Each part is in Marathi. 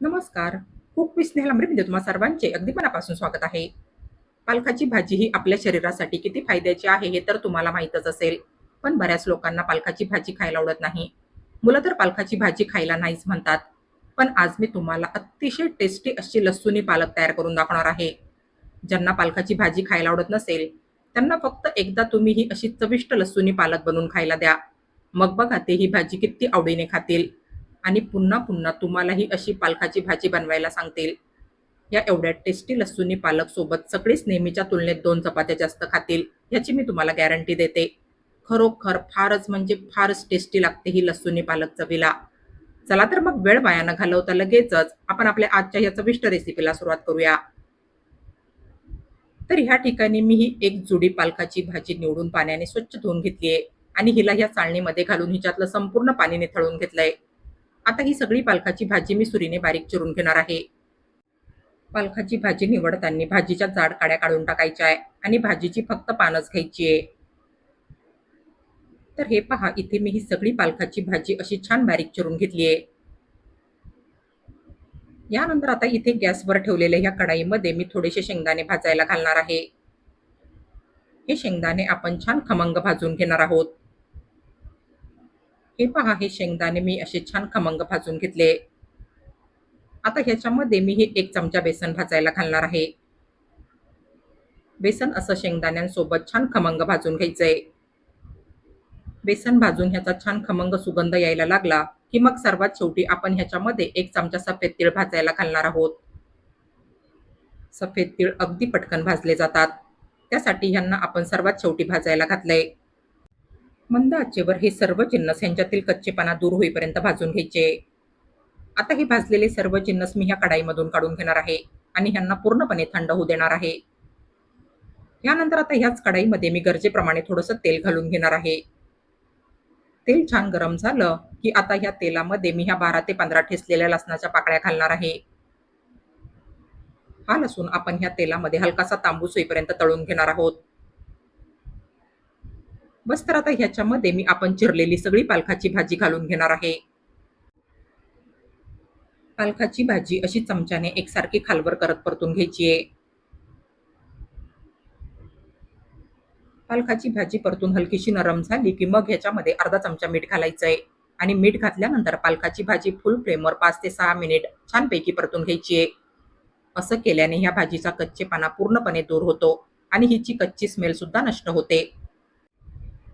नमस्कार. कुक विथ स्नेहल अमृतमध्ये तुम्हा सर्वांचे अगदी मनापासून स्वागत आहे. पालकाची भाजी ही आपल्या शरीरासाठी किती फायद्याची आहे हे तर तुम्हाला माहीतच असेल. पण बऱ्याच लोकांना पालकाची भाजी खायला आवडत नाही. मुलं तर पालकाची भाजी खायला नाहीच म्हणतात. पण आज मी तुम्हाला अतिशय टेस्टी अशी लसूणी पालक तयार करून दाखवणार आहे. ज्यांना पालकाची भाजी खायला आवडत नसेल, त्यांना फक्त एकदा तुम्ही ही अशी चविष्ट लसूणी पालक बनवून खायला द्या. मग बघा ते ही भाजी किती आवडीने खातील आणि पुन्हा पुन्हा तुम्हालाही अशी पालकाची भाजी बनवायला सांगतील. या एवढ्या टेस्टी लसूणी पालक सोबत सगळेच नेहमीच्या तुलनेत 2 चपात्या जास्त खातील, याची मी तुम्हाला गॅरंटी देते. खरोखर फारच म्हणजे फारच टेस्टी लागते ही लसूणी पालक चवीला. चला तर मग वेळ वाया न घालवता लगेचच आपण आपल्या आजच्या या चविष्ट रेसिपीला सुरुवात करूया. तर ह्या ठिकाणी मी ही एक जुडी पालकाची भाजी निवडून पाण्याने स्वच्छ धुवून घेतलीये आणि हिला ह्या चाळणीमध्ये घालून हिच्यातलं संपूर्ण पाणी निथळून घेतलंय. आता ही सगळी पालकाची भाजी मी सुरीने बारीक चिरून घेणार आहे. पालकाची भाजी निवडताना भाजीच्या जाड काड्या काढून टाकायच्या आहे आणि भाजीची फक्त पानच घ्यायची आहे. तर हे पहा, इथे मी ही सगळी पालकाची भाजी अशी छान बारीक चिरून घेतली आहे. यानंतर आता इथे गॅसवर ठेवलेल्या ह्या कढाईमध्ये मी थोडेसे शेंगदाणे भाजायला घालणार आहे. हे शेंगदाणे आपण छान खमंग भाजून घेणार आहोत. हे पहा, हे शेंगदाणे मी असे छान खमंग भाजून घेतले. आता ह्याच्यामध्ये मी हे 1 चमचा बेसन भाजायला घालणार आहे. बेसन असं शेंगदाण्यांसोबत छान खमंग भाजून घ्यायचंय. बेसन भाजून ह्याचा छान खमंग सुगंध यायला लागला की मग सर्वात शेवटी आपण ह्याच्यामध्ये 1 चमचा सफेद तीळ भाजायला घालणार आहोत. सफेद तीळ अगदी पटकन भाजले जातात, त्यासाठी ह्यांना आपण सर्वात शेवटी भाजायला घातलंय. मंद आचेवर हे सर्व जिन्नस ह्यांच्यातील कच्चेपणा दूर होईपर्यंत भाजून घ्यायचे. आता हे भाजलेले सर्व जिन्नस मी ह्या कढाईमधून काढून घेणार आहे आणि ह्यांना पूर्णपणे थंड होऊ देणार आहे. यानंतर आता ह्याच कढाईमध्ये मी गरजेप्रमाणे थोडंसं तेल घालून घेणार आहे. तेल छान गरम झालं की आता ह्या तेलामध्ये मी ह्या 12 ते 15 ठेचलेल्या लसणाच्या पाकळ्या घालणार आहे. हा लसूण आपण ह्या तेलामध्ये हलकासा तांबूस होईपर्यंत तळून घेणार आहोत. बस, तर आता ह्याच्यामध्ये मी आपण चिरलेली सगळी पालकाची भाजी घालून घेणार आहे. पालकाची भाजी अशी चमच्याने एकसारखी खालवर करत परतून घ्यायची आहे. पालकाची भाजी परतून हलकीशी नरम झाली की मग ह्याच्यामध्ये अर्धा चमचा मीठ घालायचंय आणि मीठ घातल्यानंतर पालकाची भाजी फुल फ्लेमवर 5 ते 6 मिनिट छानपैकी परतून घ्यायची आहे. असं केल्याने ह्या भाजीचा कच्चेपणा पूर्णपणे दूर होतो आणि हिची कच्ची स्मेल सुद्धा नष्ट होते.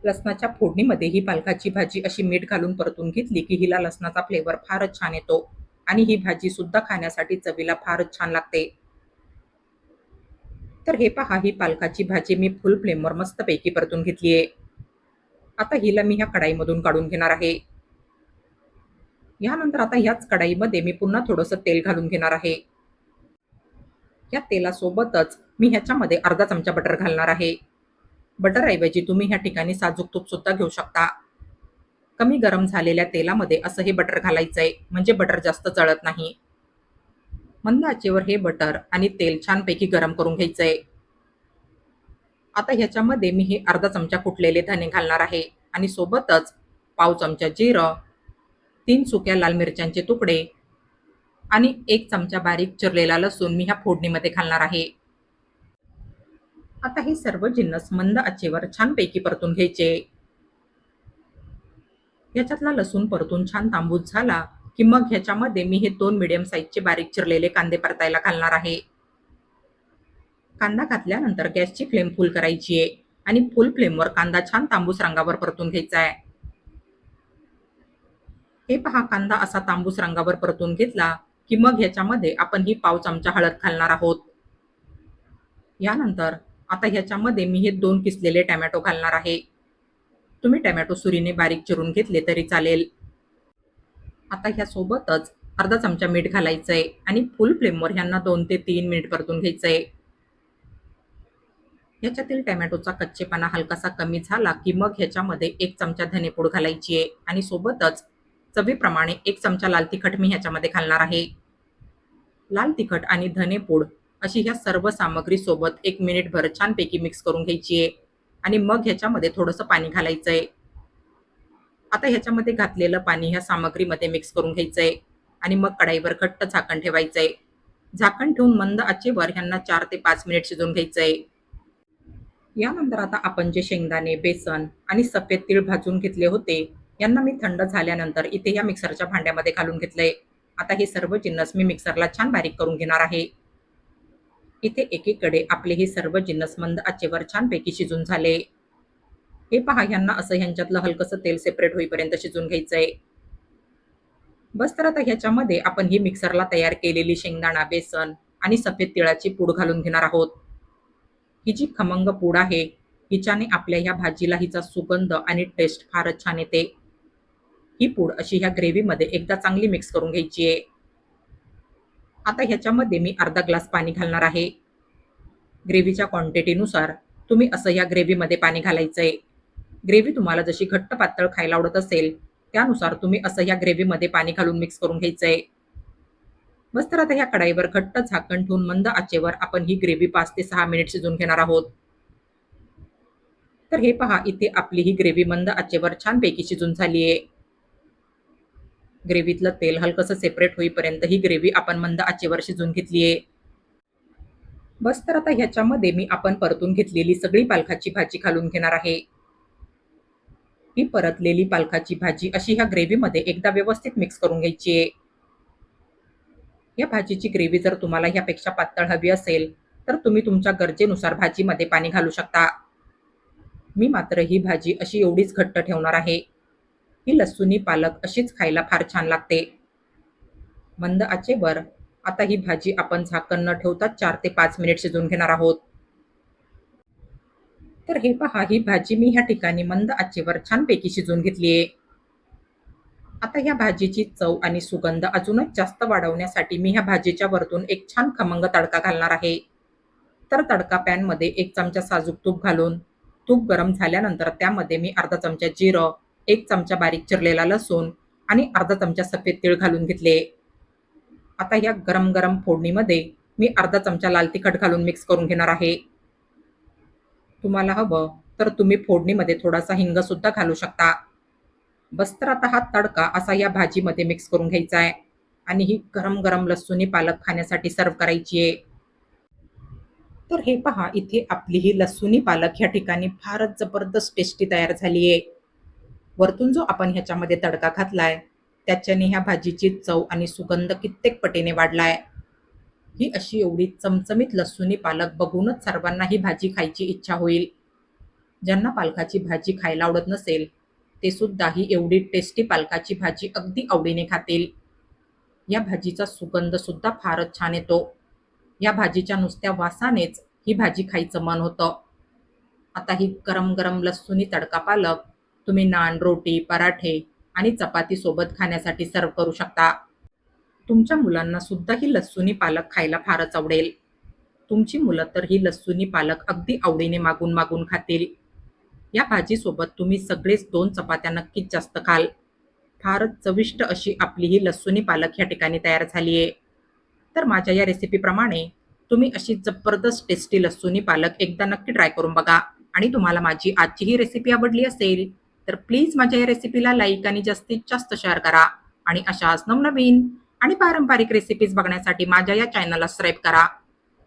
लसणाच्या फोडणीमध्ये ही पालकाची भाजी अशी मीठ घालून परतून घेतली की हिला लसणाचा फ्लेवर फारच छान येतो आणि ही भाजी सुद्धा खाण्यासाठी चवीला फारच छान लागते. तर हे पहा, ही पालकाची भाजी मी फुल फ्लेमवर मस्तपैकी परतून घेतली आहे. आता हिला मी ह्या कढाईमधून काढून घेणार आहे. यानंतर आता ह्याच कढाईमध्ये मी पुन्हा थोडंसं तेल घालून घेणार आहे. या तेलासोबतच मी ह्याच्यामध्ये अर्धा चमचा बटर घालणार आहे. बटरऐवजी तुम्ही ह्या ठिकाणी साजूक तूप सुद्धा घेऊ शकता. कमी गरम झालेल्या तेलामध्ये असं हे बटर घालायचंय, म्हणजे बटर जास्त जळत नाही. मंद आचेवर हे बटर आणि तेल छानपैकी गरम करून घ्यायचंय. आता ह्याच्यामध्ये मी हे अर्धा चमचा कुटलेले धने घालणार आहे आणि सोबतच पाव चमचा जिरं, 3 सुक्या लाल मिरच्यांचे तुकडे आणि 1 चमचा बारीक चिरलेला लसूण मी ह्या फोडणीमध्ये घालणार आहे. आता हे सर्व जिन्नस मंद आचेवर छानपैकी परतून घ्यायचे. ह्याच्यातला लसूण परतून छान तांबूस झाला की मग ह्याच्यामध्ये मी हे 2 मीडियम साईजचे बारीक चिरलेले कांदे परतायला घालणार आहे. कांदा घातल्यानंतर गॅसची फ्लेम फुल करायची आहे आणि फुल फ्लेमवर कांदा छान तांबूस रंगावर परतून घ्यायचा आहे. हे पहा, कांदा असा तांबूस रंगावर परतून घेतला की मग ह्याच्यामध्ये आपण ही पाव चमचा हळद घालणार आहोत. यानंतर आता ह्याच्यामध्ये मी हे 2 किसलेले टोमॅटो घालणार आहे. तुम्ही टोमॅटो सुरीने बारीक चिरून घेतले तरी चालेल. आता ह्यासोबतच अर्धा चमचा मीठ घालायचंय आणि फुल फ्लेमवर ह्यांना 2 ते 3 मिनिट परतून घ्यायचंय. ह्याच्यातील टोमॅटोचा कच्चेपणा हलकासा कमी झाला की मग ह्याच्यामध्ये 1 चमचा धनेपूड घालायची आहे आणि सोबतच चवीप्रमाणे 1 चमचा लाल तिखट मी ह्याच्यामध्ये घालणार आहे. लाल तिखट आणि धनेपूड अशी ह्या सर्व सामग्री सोबत 1 मिनिटभर छानपैकी मिक्स करून घ्यायची आहे आणि मग ह्याच्यामध्ये थोडंसं पाणी घालायचंय. आता ह्याच्यामध्ये घातलेलं पाणी ह्या सामग्रीमध्ये मिक्स करून घ्यायचंय. आणि मग कढईवर घट्ट झाकण ठेवायचंय. झाकण ठेवून मंद आचेवर ह्यांना 4 ते 5 मिनिट शिजवून घ्यायचंय. यानंतर आता आपण जे शेंगदाणे, बेसन आणि सफेद तीळ भाजून घेतले होते, यांना मी थंड झाल्यानंतर इथे या मिक्सरच्या भांड्यामध्ये घालून घेतलंय. आता हे सर्व जिन्नस मी मिक्सरला छान बारीक करून घेणार आहे. इथे एकीकडे आपले हे सर्व जिन्नस मंद आचेवर छानपैकी शिजून झाले. हे पहा, ह्यांना असं ह्यांच्यातलं हलकसं तेल सेपरेट होईपर्यंत शिजून घ्यायचंय. बस तर आता ह्याच्यामध्ये आपण ही मिक्सरला तयार केलेली शेंगदाणा, बेसन आणि सफेद तिळाची पूड घालून घेणार आहोत. ही जी खमंग पूड आहे, हिच्याने आपल्या ह्या भाजीला हिचा सुगंध आणि टेस्ट फारच छान येते. ही पूड अशी ह्या ग्रेव्हीमध्ये एकदा चांगली मिक्स करून घ्यायची आहे. आता ह्याच्यामध्ये मी अर्धा ग्लास पाणी घालणार आहे. ग्रेव्हीच्या क्वांटिटीनुसार तुम्ही असं या ग्रेव्हीमध्ये पाणी घालायचंय. ग्रेव्ही तुम्हाला जशी घट्ट पातळ खायला आवडत असेल, त्यानुसार तुम्ही असं या ग्रेव्हीमध्ये पाणी घालून मिक्स करून घ्यायचंय. बस तर आता ह्या कढईवर घट्ट झाकण ठेवून मंद आचेवर आपण ही ग्रेव्ही 5 ते 6 मिनिट शिजवून घेणार आहोत. तर हे पहा, इथे आपली ही ग्रेव्ही मंद आचेवर छानपैकी शिजून झाली आहे. ग्रेव्हीतलं तेल हलकसं सेपरेट होईपर्यंत ही ग्रेव्ही आपण मंद आचेवर शिजवून घेतली आहे. बस तर आता ह्याच्यामध्ये मी आपण परतून घेतलेली सगळी पालकाची भाजी घालून घेणार आहे. ही परतलेली पालकाची भाजी अशी ह्या ग्रेव्हीमध्ये एकदा व्यवस्थित मिक्स करून घ्यायची आहे. या भाजीची ग्रेव्ही जर तुम्हाला ह्यापेक्षा पातळ हवी असेल, तर तुम्ही तुमच्या गरजेनुसार भाजीमध्ये पाणी घालू शकता. मी मात्र ही भाजी अशी एवढीच घट्ट ठेवणार आहे. ही लसूणी पालक अशीच खायला फार छान लागते. मंद आचेवर आता ही भाजी आपण झाकण न ठेवता 4 ते 5 मिनिट शिजवून घेणार आहोत. तर हे पहा, ही भाजी मी ह्या ठिकाणी मंद आचेवर छानपैकी शिजवून घेतली आहे. आता ह्या भाजीची चव आणि सुगंध अजूनच जास्त वाढवण्यासाठी मी ह्या भाजीच्या वरतून एक छान खमंग तडका घालणार आहे. तर तडका पॅनमध्ये 1 चमचा साजूक तूप घालून, तूप गरम झाल्यानंतर त्यामध्ये मी अर्धा चमचा जिरं, 1 चमचा बारीक चिरलेला लसूण आणि अर्धा चमचा सफेद तीळ घालून घेतले. आता या गरम गरम फोडणीमध्ये मी अर्धा चमचा लाल तिखट घालून मिक्स करून घेणार आहे. तुम्हाला हवं तर तुम्ही फोडणीमध्ये थोडासा हिंग सुद्धा घालू शकता. बस तर आता हा तडका असा या भाजीमध्ये मिक्स करून घ्यायचा आहे आणि ही गरम गरम लसूणी पालक खाण्यासाठी सर्व करायची आहे. तर हे पहा, इथे आपली ही लसूणी पालक ह्या ठिकाणी फारच जबरदस्त टेस्टी तयार झाली आहे. वरतून जो आपण ह्याच्यामध्ये तडका घातलाय, त्याच्याने ह्या भाजीची चव आणि सुगंध कित्येक पटीने वाढलाय. ही अशी एवढी चमचमीत लसूणी पालक बघूनच सर्वांना ही भाजी खायची इच्छा होईल. ज्यांना पालकाची भाजी खायला आवडत नसेल, ते सुद्धा ही एवढी टेस्टी पालकाची भाजी अगदी आवडीने खातील. या भाजीचा सुगंध सुद्धा फारच छान येतो. या भाजीच्या नुसत्या वासानेच ही भाजी खायचं मन होतं. आता ही गरम गरम लसूणी तडका पालक तुम्ही नान, रोटी, पराठे आणि चपाती सोबत खाण्यासाठी सर्व करू शकता. तुमच्या मुलांना सुद्धा ही लसूणी पालक खायला फारच आवडेल. तुमची मुलं तर ही लसूणी पालक अगदी आवडीने मागून मागून खातील. या भाजीसोबत तुम्ही सगळेच 2 चपात्या नक्कीच जास्त खाल. फारच चविष्ट अशी आपली ही लसूणी पालक या ठिकाणी तयार झाली आहे. तर माझ्या या रेसिपीप्रमाणे तुम्ही अशी जबरदस्त टेस्टी लसूणी पालक एकदा नक्की ट्राय करून बघा. आणि तुम्हाला माझी आजची ही रेसिपी आवडली असेल, तर प्लीज माझ्या या रेसिपीला लाईक आणि जास्तीत जास्त शेअर करा. आणि अशाच नवनवीन आणि पारंपरिक रेसिपीज बघण्यासाठी माझ्या या चॅनलला सबस्क्राईब करा.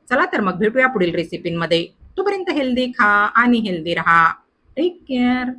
चला तर मग भेटूया पुढील रेसिपींमध्ये. तोपर्यंत हेल्दी खा आणि हेल्दी रहा. Take care.